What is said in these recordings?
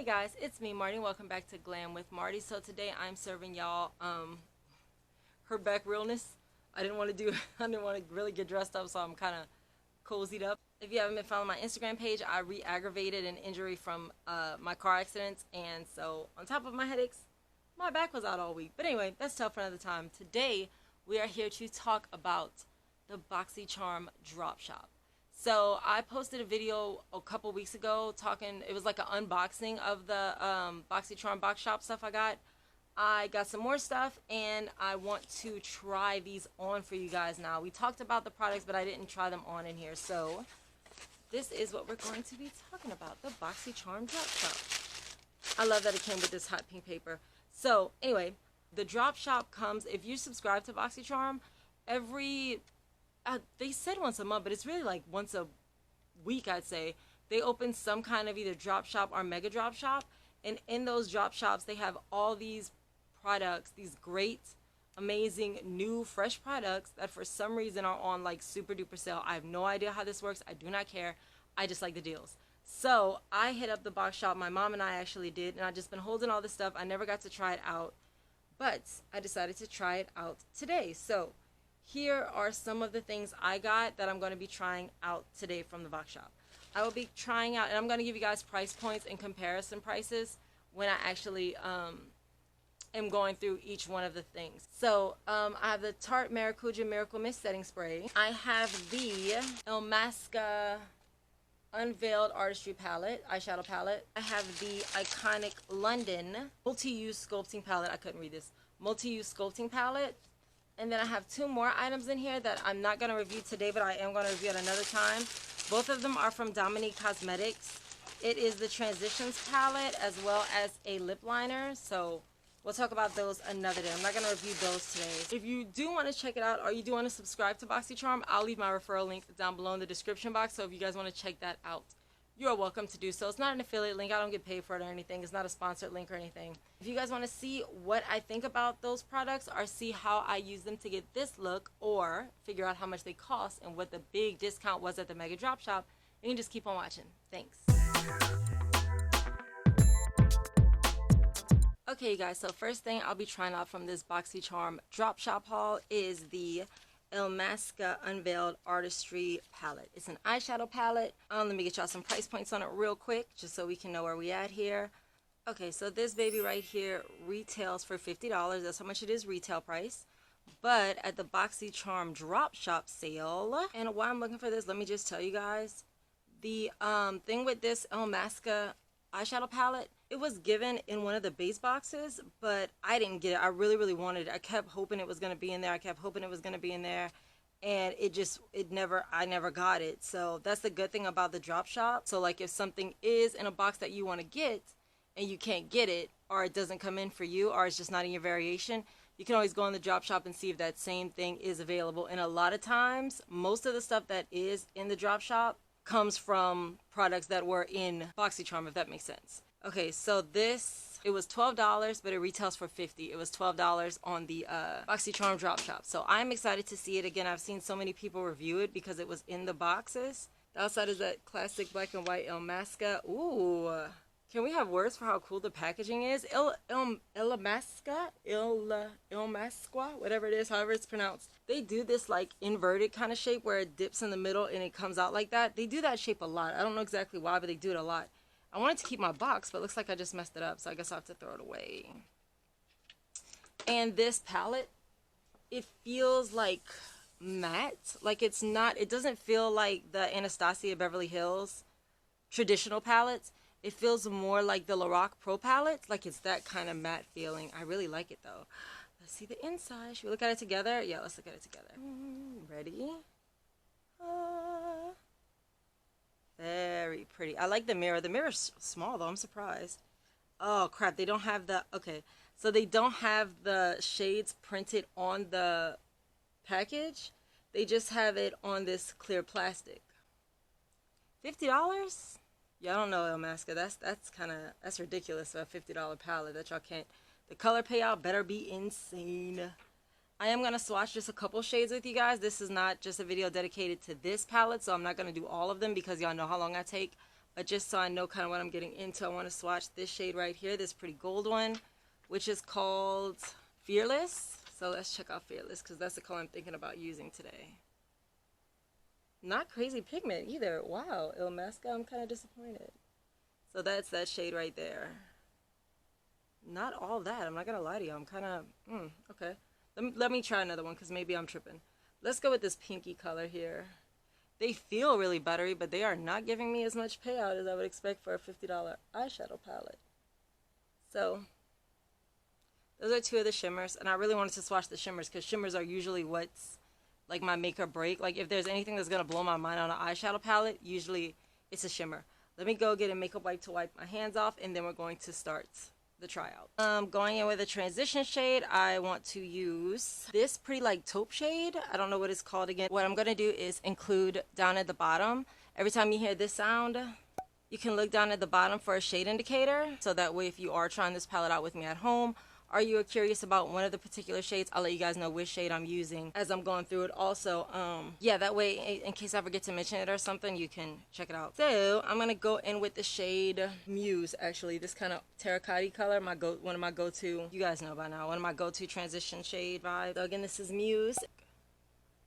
guys, it's me, Marty. Welcome back to Glam with Marty. So today I'm serving y'all her back realness. I didn't want to really get dressed up, so I'm kind of cozied up. If you haven't been following my Instagram page, I re-aggravated an injury from my car accidents, and so on top of my headaches, my back was out all week. But anyway, that's tough for another time. Today we are here to talk about the Boxycharm Drop-shop. So I posted a video a couple weeks ago talking, it was like an unboxing of the Boxycharm box shop stuff I got. I got some more stuff and I want to try these on for you guys now. We talked about the products, but I didn't try them on in here. So this is what we're going to be talking about, the Boxycharm Drop-shop. I love that it came with this hot pink paper. So anyway, the Drop-shop comes, if you subscribe to Boxycharm, they said once a month, but it's really like once a week, I'd say. They open some kind of either drop shop or mega drop shop. And in those drop shops, they have all these products, these great, amazing, new, fresh products that for some reason are on like super duper sale. I have no idea how this works. I do not care. I just like the deals. So I hit up the box shop. My mom and I actually did. And I've just been holding all this stuff. I never got to try it out. But I decided to try it out today. So here are some of the things I got that I'm going to be trying out today from the box shop. I will be trying out, and I'm going to give you guys price points and comparison prices when I actually am going through each one of the things. So I have the Tarte Maracuja Miracle Mist Setting Spray. I have the Illamasqua Unveiled Artistry palette, eyeshadow palette. I have the iconic London multi-use sculpting palette. I couldn't read this. Multi-use sculpting palette. And then I have two more items in here that I'm not going to review today, but I am going to review at another time. Both of them are from Dominique Cosmetics. It is the Transitions palette as well as a lip liner. So we'll talk about those another day. I'm not going to review those today. If you do want to check it out or you do want to subscribe to Boxycharm, I'll leave my referral link down below in the description box. So if you guys want to check that out, you are welcome to do so. It's not an affiliate link. I don't get paid for it or anything. It's not a sponsored link or anything. If you guys want to see what I think about those products or see how I use them to get this look or figure out how much they cost and what the big discount was at the Mega Drop Shop, you can just keep on watching. Thanks. Okay, you guys, so first thing I'll be trying out from this Boxycharm Drop Shop haul is the Illamasqua Unveiled Artistry palette. It's an eyeshadow palette. Let me get y'all some price points on it real quick just so we can know where we at here. Okay, so this baby right here retails for $50. That's how much it is retail price. But at the Boxycharm Drop Shop sale, and while I'm looking for this, let me just tell you guys, the thing with this Illamasqua eyeshadow palette, it was given in one of the base boxes, but I didn't get it. I really wanted it. I kept hoping it was going to be in there. And I never got it. So that's the good thing about the drop shop. So like if something is in a box that you want to get and you can't get it, or it doesn't come in for you, or it's just not in your variation, you can always go in the drop shop and see if that same thing is available. And a lot of times, most of the stuff that is in the drop shop comes from products that were in Boxycharm, if that makes sense. Okay, so this, it was $12, but it retails for $50. It was $12 on the Boxycharm Drop Shop. So I'm excited to see it again. I've seen so many people review it because it was in the boxes. The outside is that classic black and white Illamasqua. Ooh, can we have words for how cool the packaging is? Illamasqua, whatever it is, however it's pronounced. They do this like inverted kind of shape where it dips in the middle and it comes out like that. They do that shape a lot. I don't know exactly why, but they do it a lot. I wanted to keep my box, but it looks like I just messed it up, so I guess I'll have to throw it away. And this palette, it feels like matte. Like it's not, it doesn't feel like the Anastasia Beverly Hills traditional palettes. It feels more like the LORAC Pro palettes. Like it's that kind of matte feeling. I really like it though. Let's see the inside. Should we look at it together? Yeah, let's look at it together. Ready? Very pretty. I like the mirror. The mirror's small though. I'm surprised. Oh crap, they don't have the, okay, so they don't have the shades printed on the package. They just have it on this clear plastic. $50? Yeah, I don't know, Illamasqua. That's ridiculous for a $50 palette that y'all can't. The color payout better be insane. I am going to swatch just a couple shades with you guys. This is not just a video dedicated to this palette, so I'm not going to do all of them because y'all know how long I take. But just so I know kind of what I'm getting into, I want to swatch this shade right here, this pretty gold one, which is called Fearless. So let's check out Fearless, because that's the color I'm thinking about using today. Not crazy pigment either. Wow, Illamasqua, I'm kind of disappointed. So that's that shade right there. Not all that, I'm not going to lie to you. I'm kind of, okay. Let me try another one, because maybe I'm tripping. Let's go with this pinky color here. They feel really buttery, but they are not giving me as much payout as I would expect for a $50 eyeshadow palette. So, those are two of the shimmers, and I really wanted to swatch the shimmers, because shimmers are usually what's like my make or break. Like if there's anything that's going to blow my mind on an eyeshadow palette, usually it's a shimmer. Let me go get a makeup wipe to wipe my hands off, and then we're going to start the tryout. Going in with a transition shade, I want to use this pretty like taupe shade. I don't know what it's called again. What I'm going to do is include down at the bottom. Every time you hear this sound, you can look down at the bottom for a shade indicator. So that way if you are trying this palette out with me at home, or you are curious about one of the particular shades, I'll let you guys know which shade I'm using as I'm going through it. Also, yeah, that way, in case I forget to mention it or something, you can check it out. So, I'm going to go in with the shade Muse, actually. This kind of terracotta color, one of my go-to, you guys know by now, one of my go-to transition shade vibes. So, again, this is Muse.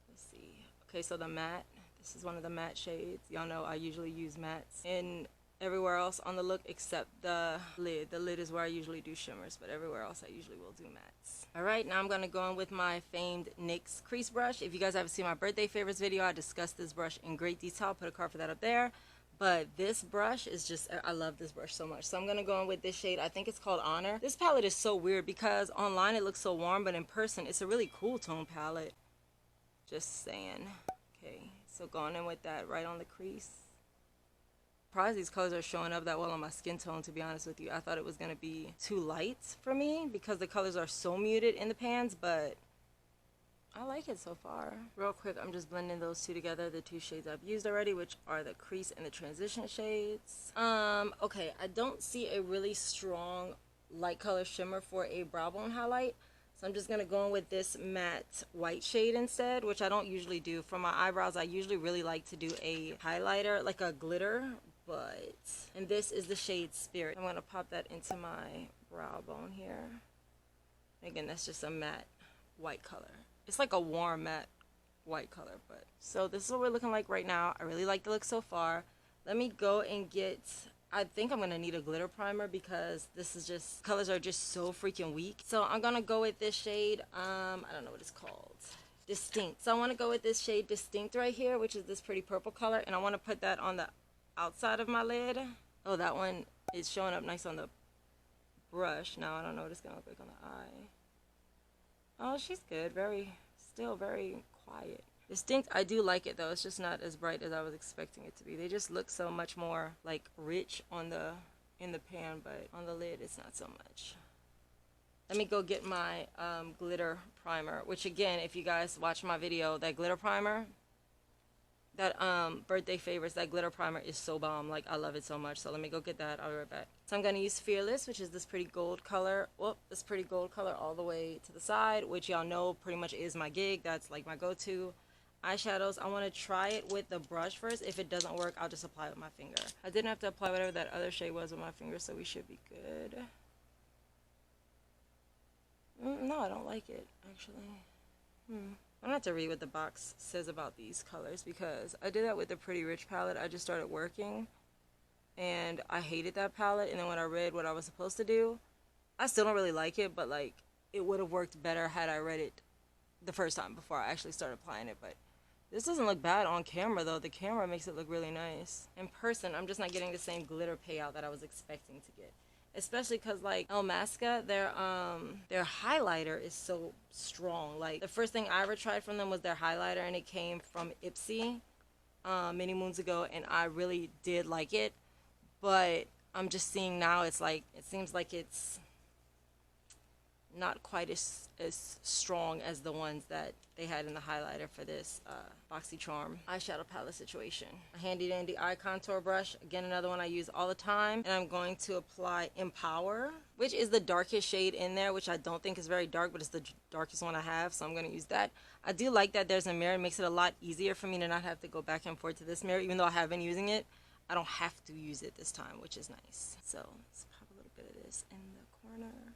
Let's see. Okay, so the matte. This is one of the matte shades. Y'all know I usually use mattes in everywhere else on the look except the lid. The lid is where I usually do shimmers, but everywhere else I usually will do mattes. Alright, now I'm going to go in with my famed NYX crease brush. If you guys haven't seen my birthday favorites video, I discussed this brush in great detail. I'll put a card for that up there. But this brush is just, I love this brush so much. So I'm going to go in with this shade. I think it's called Honor. This palette is so weird because online it looks so warm, but in person it's a really cool tone palette. Just saying. Okay, so going in with that right on the crease. Surprised these colors are showing up that well on my skin tone, to be honest with you. I thought it was going to be too light for me because the colors are so muted in the pans, but I like it so far. Real quick, I'm just blending those two together, the two shades I've used already, which are the crease and the transition shades. Okay, I don't see a really strong light color shimmer for a brow bone highlight, so I'm just going to go in with this matte white shade instead, which I don't usually do. For my eyebrows, I usually really like to do a highlighter, like a glitter. And this is the shade Spirit. I'm going to pop that into my brow bone here. Again, that's just a matte white color. It's like a warm matte white color. But so this is what we're looking like right now. I really like the look so far. Let me go and get, I think I'm going to need a glitter primer because this is just, colors are just so freaking weak. So I'm going to go with this shade, I don't know what it's called. Distinct. So I want to go with this shade Distinct right here, which is this pretty purple color. And I want to put that on the outside of my lid. Oh, that one is showing up nice on the brush. Now I don't know what it's gonna look like on the eye. Oh, she's good. Still very quiet. Distinct, I do like it though. It's just not as bright as I was expecting it to be. They just look so much more like rich in the pan, but on the lid it's not so much. Let me go get my glitter primer, which again, if you guys watch my video, that glitter primer, that birthday favorites, that glitter primer is so bomb. Like, I love it so much. So let me go get that. I'll be right back. So I'm going to use Fearless, which is this pretty gold color. Whoop, this pretty gold color all the way to the side, which y'all know pretty much is my gig. That's like my go-to eyeshadows. I want to try it with the brush first. If it doesn't work, I'll just apply it with my finger. I didn't have to apply whatever that other shade was with my finger, so we should be good. No, I don't like it, actually. I'm gonna have to read what the box says about these colors because I did that with the Pretty Rich palette. I just started working and I hated that palette, and then when I read what I was supposed to do, I still don't really like it, but like it would have worked better had I read it the first time before I actually started applying it. But this doesn't look bad on camera though. The camera makes it look really nice. In person, I'm just not getting the same glitter payout that I was expecting to get. Especially because like Illamasqua, their highlighter is so strong. Like the first thing I ever tried from them was their highlighter, and it came from Ipsy many moons ago, and I really did like it. But I'm just seeing now it's like, it seems like it's not quite as strong as the ones that they had in the highlighter for this Boxycharm eyeshadow palette situation. A handy dandy eye contour brush, again another one I use all the time, and I'm going to apply Empower, which is the darkest shade in there, which I don't think is very dark, but it's the darkest one I have, so I'm going to use that. I do like that there's a mirror. It makes it a lot easier for me to not have to go back and forth to this mirror, even though I have been using it. I don't have to use it this time, which is nice. So let's pop a little bit of this in the corner.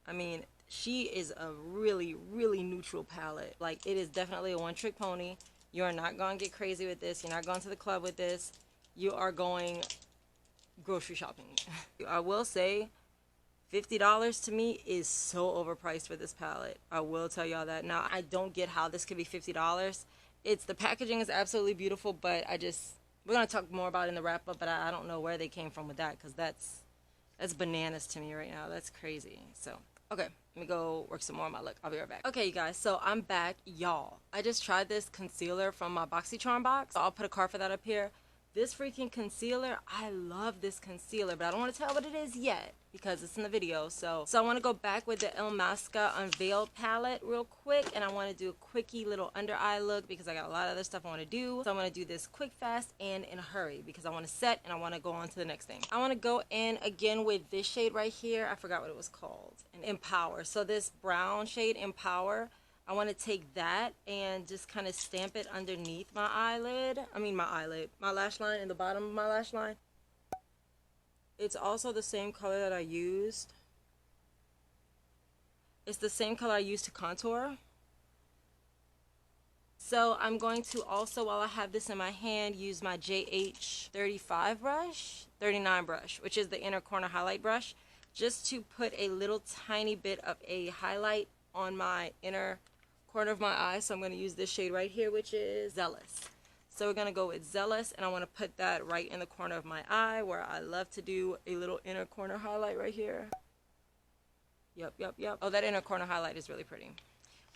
I mean, she is a really, really neutral palette. Like, it is definitely a one-trick pony. You are not going to get crazy with this. You're not going to the club with this. You are going grocery shopping. I will say, $50 to me is so overpriced for this palette. I will tell y'all that. Now, I don't get how this could be $50. The packaging is absolutely beautiful, but we're going to talk more about it in the wrap-up, but I don't know where they came from with that, because that's bananas to me right now. That's crazy. So, okay, let me go work some more on my look. I'll be right back. Okay, you guys, so I'm back. Y'all, I just tried this concealer from my Boxycharm box. So I'll put a card for that up here. This freaking concealer, I love this concealer, but I don't want to tell what it is yet because it's in the video. So I want to go back with the Illamasqua Unveiled palette real quick, and I want to do a quickie little under eye look because I got a lot of other stuff I want to do. So I'm going to do this quick, fast, and in a hurry because I want to set and I want to go on to the next thing. I want to go in again with this shade right here. I forgot what it was called. And Empower. So this brown shade, Empower, I want to take that and just kind of stamp it underneath my eyelid. My lash line, in the bottom of my lash line. It's also the same color that I used. It's the same color I used to contour. So I'm going to also, while I have this in my hand, use my JH35 brush, 39 brush, which is the inner corner highlight brush, just to put a little tiny bit of a highlight on my inner corner of my eye. So I'm going to use this shade right here, which is Zealous. So we're going to go with Zealous, and I want to put that right in the corner of my eye where I love to do a little inner corner highlight right here. Yep. Oh, that inner corner highlight is really pretty.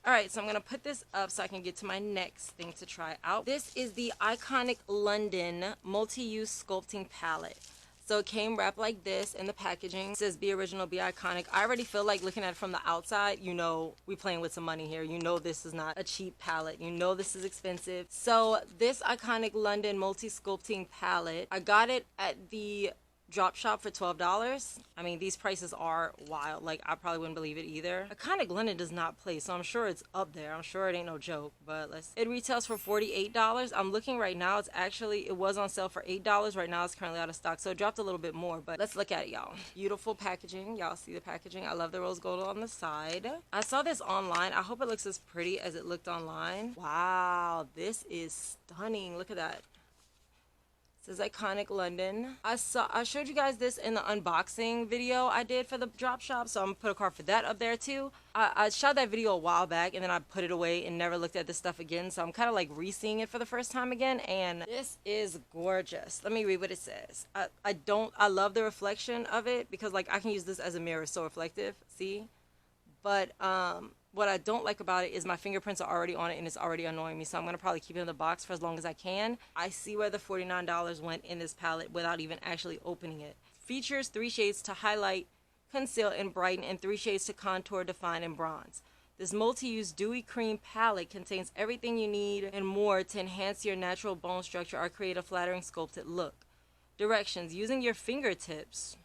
Alright, so I'm going to put this up so I can get to my next thing to try out. This is the iconic London multi-use sculpting palette. So it came wrapped like this in the packaging. It says, be original, be iconic. I already feel like looking at it from the outside, you know, we playing with some money here. You know this is not a cheap palette. You know this is expensive. So this iconic London multi-sculpting palette, I got it at the Drop-shop for $12. I mean, these prices are wild. Like, I probably wouldn't believe it either. Iconic London does not play, so I'm sure it's up there. I'm sure it ain't no joke, but it retails for $48. I'm looking right now. It was on sale for $8. Right now, it's currently out of stock, so it dropped a little bit more, but let's look at it, y'all. Beautiful packaging. Y'all see the packaging. I love the rose gold on the side. I saw this online. I hope it looks as pretty as it looked online. Wow, this is stunning. Look at that. It says Iconic London. I showed you guys this in the unboxing video I did for the Drop-shop, so I'm gonna put a card for that up there too. I shot that video a while back and then I put it away and never looked at this stuff again, so I'm kind of like re-seeing it for the first time again, and this is gorgeous. Let me read what it says. I love the reflection of it because like I can use this as a mirror. It's so reflective, see? But what I don't like about it is my fingerprints are already on it and it's already annoying me. So I'm going to probably keep it in the box for as long as I can. I see where the $49 went in this palette without even actually opening it. Features 3 shades to highlight, conceal, and brighten, and 3 shades to contour, define, and bronze. This multi-use dewy cream palette contains everything you need and more to enhance your natural bone structure or create a flattering sculpted look. Directions: using your fingertips.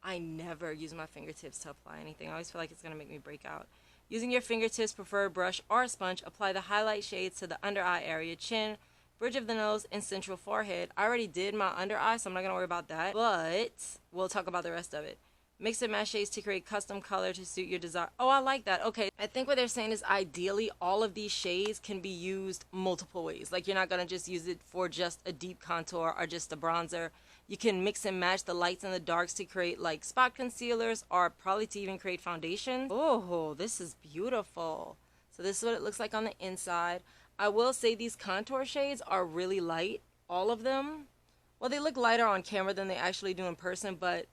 I never use my fingertips to apply anything. I always feel like it's going to make me break out. Using your fingertips, preferred brush or sponge, apply the highlight shades to the under eye area, chin, bridge of the nose, and central forehead. I already did my under eye, so I'm not going to worry about that, but we'll talk about the rest of it. Mix and match shades to create custom color to suit your desire. Oh, I like that. Okay, I think what they're saying is ideally all of these shades can be used multiple ways. Like, you're not going to just use it for just a deep contour or just a bronzer. You can mix and match the lights and the darks to create like spot concealers or probably to even create foundation. Oh, this is beautiful. So this is what it looks like on the inside. I will say these contour shades are really light, all of them. Well, they look lighter on camera than they actually do in person, but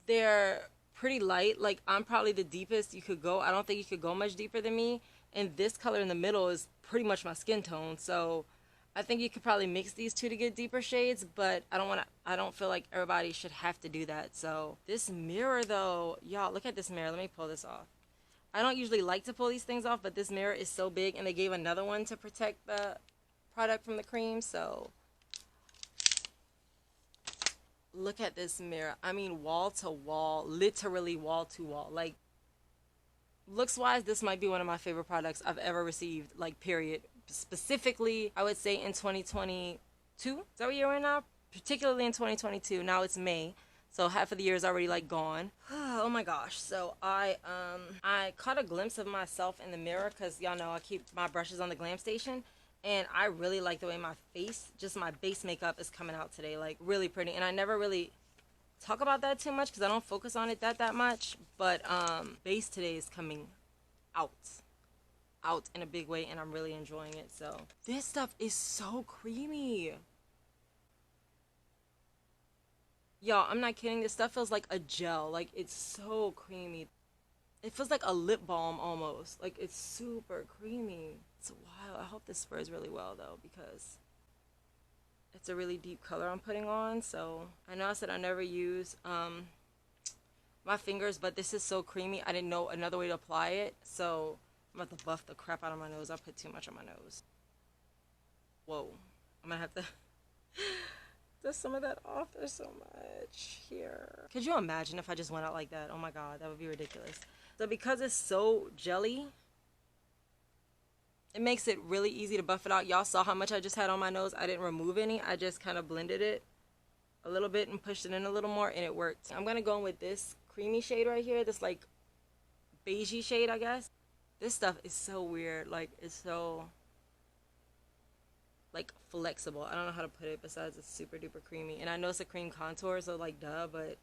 they're pretty light. Like, I'm probably the deepest you could go. I don't think you could go much deeper than me. And this color in the middle is pretty much my skin tone. So I think you could probably mix these two to get deeper shades, but I don't feel like everybody should have to do that. So this mirror though, y'all, look at this mirror. Let me pull this off. I don't usually like to pull these things off, but this mirror is so big, and they gave another one to protect the product from the cream. So look at this mirror. I mean, wall to wall, literally wall to wall. Like, looks wise, this might be one of my favorite products I've ever received, like, period. Specifically, I would say in 2020, Is that what year we're in now? Particularly in 2022. Now it's May. So half of the year is already like gone. Oh my gosh. So I caught a glimpse of myself in the mirror because y'all know I keep my brushes on the glam station. And I really like the way my face, just my base makeup is coming out today. Like really pretty. And I never really talk about that too much because I don't focus on it that much. But base today is coming out in a big way, and I'm really enjoying it. So this stuff is so creamy. Y'all, I'm not kidding. This stuff feels like a gel. Like, it's so creamy. It feels like a lip balm almost. Like, it's super creamy. It's wild. I hope this sprays really well, though, because it's a really deep color I'm putting on. So, I know I said I never use my fingers, but this is so creamy. I didn't know another way to apply it. So, I'm about to buff the crap out of my nose. I put too much on my nose. Whoa. I'm going to have to... There's some of that off. There's so much here. Could you imagine if I just went out like that? Oh my god, that would be ridiculous. So because it's so jelly, it makes it really easy to buff it out. Y'all saw how much I just had on my nose. I didn't remove any. I just kind of blended it a little bit and pushed it in a little more, and it worked. I'm going to go in with this creamy shade right here. This like beigey shade, I guess. This stuff is so weird. Like, it's so... like flexible. I don't know how to put it besides it's super duper creamy. And I know it's a cream contour, so like duh, but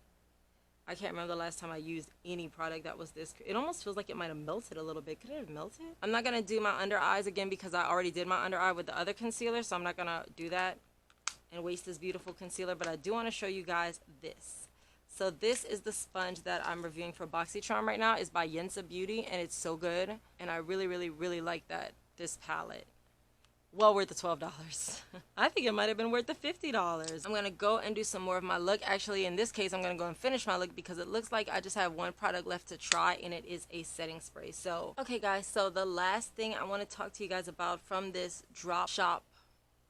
I can't remember the last time I used any product that was this. It almost feels like it might have melted a little bit. Could it have melted? I'm not going to do my under eyes again because I already did my under eye with the other concealer, so I'm not going to do that and waste this beautiful concealer. But I do want to show you guys this. So this is the sponge that I'm reviewing for Boxycharm right now. It's by Yensa Beauty, and it's so good. And I really, really, really like this palette. Well worth the $12. I think it might have been worth the $50. I'm going to go and do some more of my look. Actually, in this case, I'm going to go and finish my look because it looks like I just have one product left to try, and it is a setting spray. So, okay guys, so the last thing I want to talk to you guys about from this Drop-shop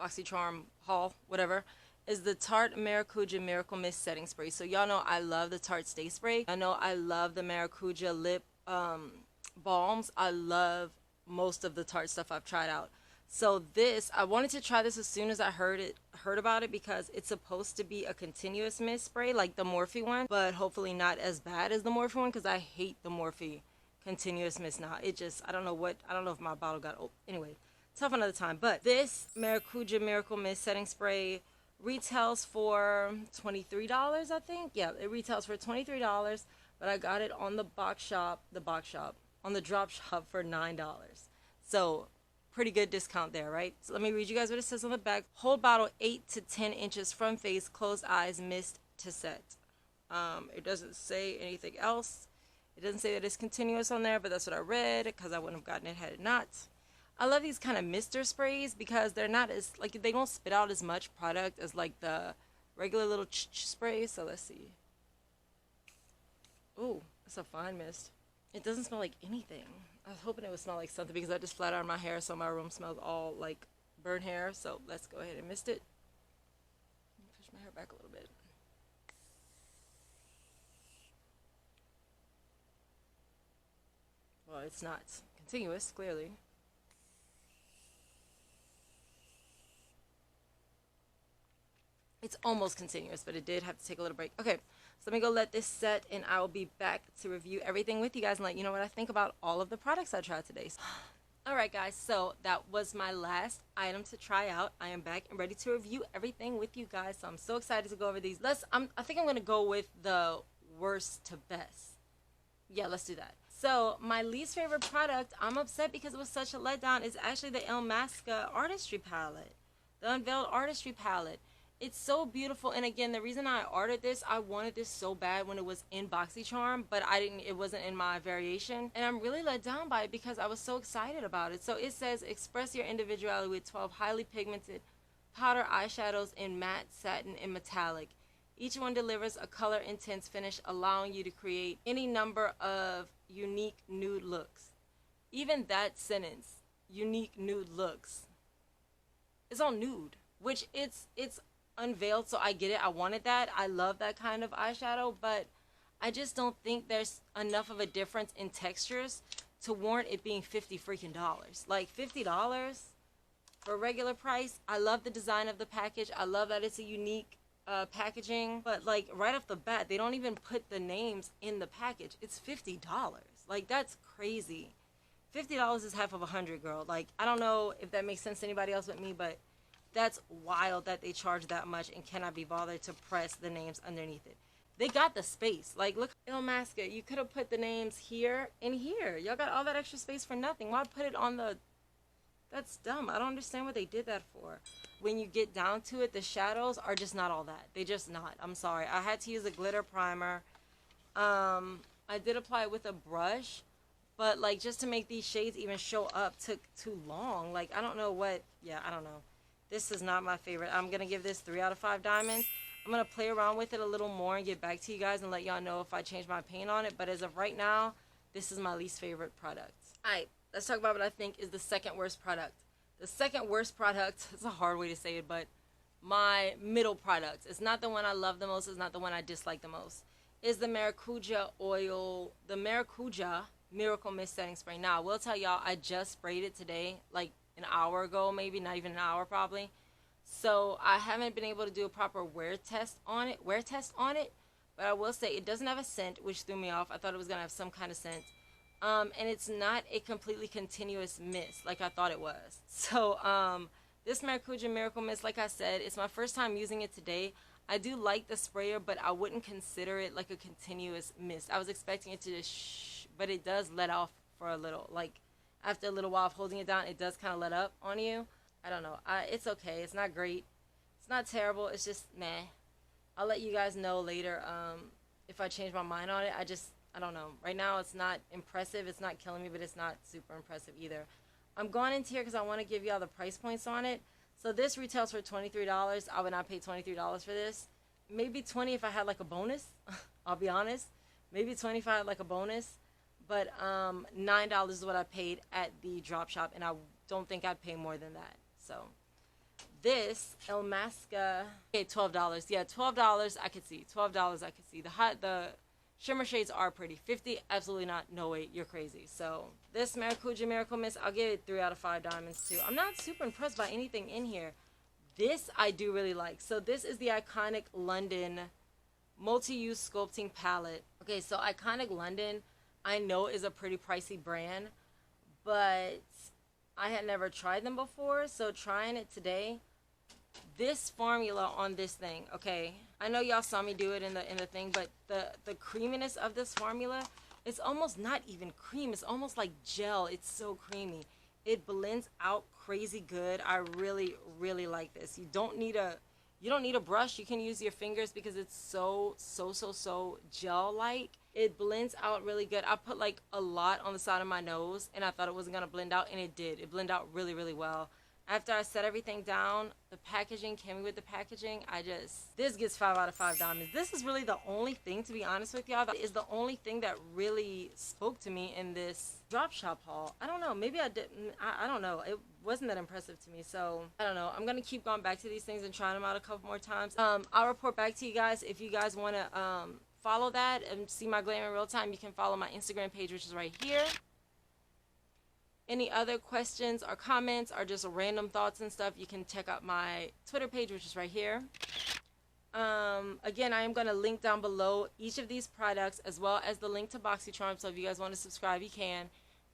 Boxycharm haul, whatever, is the Tarte Maracuja Miracle Mist Setting Spray. So y'all know I love the Tarte Stay Spray. I know I love the Maracuja lip balms. I love most of the Tarte stuff I've tried out. So this, I wanted to try this as soon as I heard about it because it's supposed to be a continuous mist spray like the Morphe one, but hopefully not as bad as the Morphe one because I hate the Morphe continuous mist now. It just, I don't know if my bottle got old. Anyway, tough another time. But this Maracuja Miracle Mist Setting Spray retails for $23, I think. Yeah, it retails for $23, but I got it on the on the Drop-shop for $9. So pretty good discount there, right? So let me read you guys what it says on the back. Hold bottle 8 to 10 inches from face, closed eyes, mist to set. It doesn't say anything else. It doesn't say that it's continuous on there, but that's what I read because I wouldn't have gotten it had it not. I love these kind of mister sprays because they're not as, like, they don't spit out as much product as like the regular little sprays. So let's see. Ooh, it's a fine mist. It doesn't smell like anything. I was hoping it would smell like something because I just flat ironed my hair, so my room smells all like burnt hair. So let's go ahead and mist it. Push my hair back a little bit. Well, it's not continuous, clearly. It's almost continuous, but it did have to take a little break. Okay, so let me go let this set, and I will be back to review everything with you guys and let you know what I think about all of the products I tried today. Alright guys, so that was my last item to try out. I am back and ready to review everything with you guys, so I'm so excited to go over these. I think I'm going to go with the worst to best. Yeah, let's do that. So, my least favorite product, I'm upset because it was such a letdown, is actually the Illamasqua Artistry palette. The Unveiled Artistry palette. It's so beautiful, and again, the reason I ordered this, I wanted this so bad when it was in Boxycharm, but it wasn't in my variation, and I'm really let down by it because I was so excited about it. So it says, express your individuality with 12 highly pigmented powder eyeshadows in matte, satin, and metallic. Each one delivers a color intense finish, allowing you to create any number of unique nude looks. Even that sentence, unique nude looks, is all nude, which it's Unveiled, so I get it. I wanted that. I love that kind of eyeshadow, but I just don't think there's enough of a difference in textures to warrant it being $50 freaking dollars. Like $50? for a regular price. I love the design of the package. I love that it's a unique packaging, but like right off the bat, they don't even put the names in the package. It's $50. Like, that's crazy. $50 is half of 100, girl. Like, I don't know if that makes sense to anybody else but me, but that's wild that they charge that much and cannot be bothered to press the names underneath it. They got the space. Like, look, Illamasqua, you could have put the names here and here. Y'all got all that extra space for nothing. Why put it on the... That's dumb. I don't understand what they did that for. When you get down to it, the shadows are just not all that. They just not. I'm sorry. I had to use a glitter primer. I did apply it with a brush, but like just to make these shades even show up took too long. Like, I don't know what... Yeah, I don't know. This is not my favorite. I'm going to give this 3 out of 5 diamonds. I'm going to play around with it a little more and get back to you guys and let y'all know if I change my opinion on it. But as of right now, this is my least favorite product. Alright, let's talk about what I think is the second worst product. The second worst product, it's a hard way to say it, but my middle product. It's not the one I love the most. It's not the one I dislike the most. Is the Maracuja oil, the Maracuja Miracle Mist Setting Spray. Now, I will tell y'all, I just sprayed it today, like an hour ago, maybe, not even an hour probably. So I haven't been able to do a proper wear test on it, but I will say it doesn't have a scent, which threw me off. I thought it was going to have some kind of scent. And it's not a completely continuous mist like I thought it was. So this Maracuja Miracle Mist, like I said, it's my first time using it today. I do like the sprayer, but I wouldn't consider it like a continuous mist. I was expecting it to just shh, but it does let off for a little. Like, after a little while of holding it down, it does kind of let up on you. I don't know. It's okay. It's not great. It's not terrible. It's just meh. I'll let you guys know later if I change my mind on it. I don't know. Right now, it's not impressive. It's not killing me, but it's not super impressive either. I'm going into here because I want to give y'all the price points on it. So this retails for $23. I would not pay $23 for this. Maybe $20 if I had like a bonus. I'll be honest. Maybe $20 if I had like a bonus. But $9 is what I paid at the drop shop, and I don't think I'd pay more than that. So this Illamasqua, okay, $12. Yeah, $12 I could see. $12 I could see. The shimmer shades are pretty. $50, absolutely not. No way, you're crazy. So this Maracuja Miracle Mist, I'll give it 3 out of 5 diamonds too. I'm not super impressed by anything in here. This I do really like. So this is the Iconic London Multi-Use Sculpting Palette. Okay, so Iconic London, I know is a pretty pricey brand, but I had never tried them before, so trying it today, this formula on this thing, okay, I know y'all saw me do it in the thing, but the creaminess of this formula, it's almost not even cream, it's almost like gel. It's so creamy. It blends out crazy good. I really, really like this. You don't need a brush. You can use your fingers because it's so gel-like. It blends out really good. I put like a lot on the side of my nose and I thought it wasn't going to blend out, and it did. It blended out really, really well. After I set everything down, the packaging came with the packaging. This gets 5 out of 5 diamonds. This is really the only thing, to be honest with y'all, that is the only thing that really spoke to me in this drop shop haul. I don't know. Maybe I didn't. I don't know. It wasn't that impressive to me. So, I don't know. I'm going to keep going back to these things and trying them out a couple more times. I'll report back to you guys. If you guys want to follow that and see my glam in real time, you can follow my Instagram page, which is right here. Any other questions or comments or just random thoughts and stuff, you can check out my Twitter page, which is right here. Again, I am going to link down below each of these products as well as the link to Boxycharm, so if you guys want to subscribe, you can.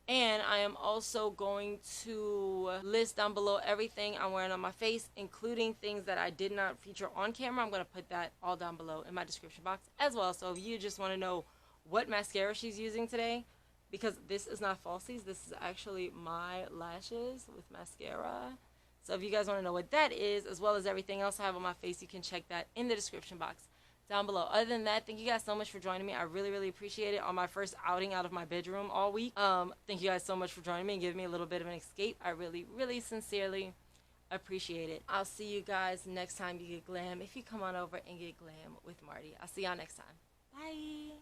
And I am also going to list down below everything I'm wearing on my face, including things that I did not feature on camera. I'm going to put that all down below in my description box as well. So if you just want to know what mascara she's using today, because this is not falsies, this is actually my lashes with mascara. So if you guys want to know what that is, as well as everything else I have on my face, you can check that in the description box down below. Other than that, thank you guys so much for joining me. I really, really appreciate it on my first outing out of my bedroom all week. Thank you guys so much for joining me and giving me a little bit of an escape. I really, really sincerely appreciate it. I'll see you guys next time you get glam. If you come on over and get glam with Marty. I'll see y'all next time. Bye.